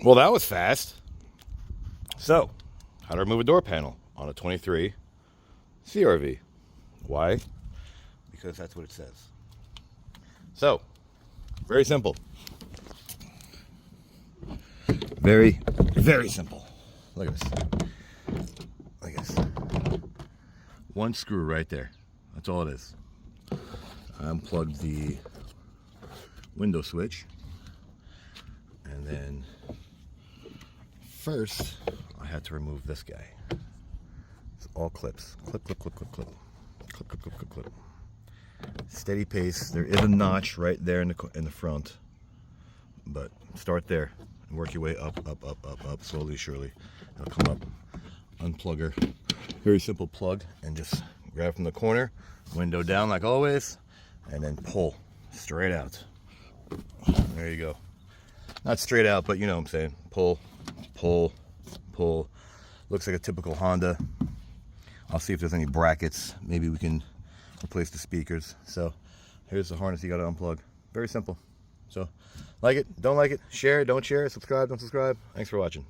Well, that was fast. So, how to remove a door panel on a 23 CRV. Why? Because that's what it says. So, very simple. Very, very simple. Look at this. Look at this. One screw right there. That's all it is. I unplugged the window switch. And then first, I had to remove this guy. It's all clips. Clip, clip, clip, clip, clip. Clip, clip, clip, clip, clip. Steady pace. There is a notch right there in the front. But start there and work your way up, up, up, up, up, slowly, surely. It'll come up. Unplug her. Very simple plug, and just grab from the corner, window down like always, and then pull straight out. There you go. Not straight out, but you know what I'm saying. Pull, pull, pull. Looks like a typical Honda. I'll see if there's any brackets. Maybe we can replace the speakers. So here's the harness you got to unplug. Very simple. So like it, don't like it, share it, don't share it, subscribe, don't subscribe. Thanks for watching.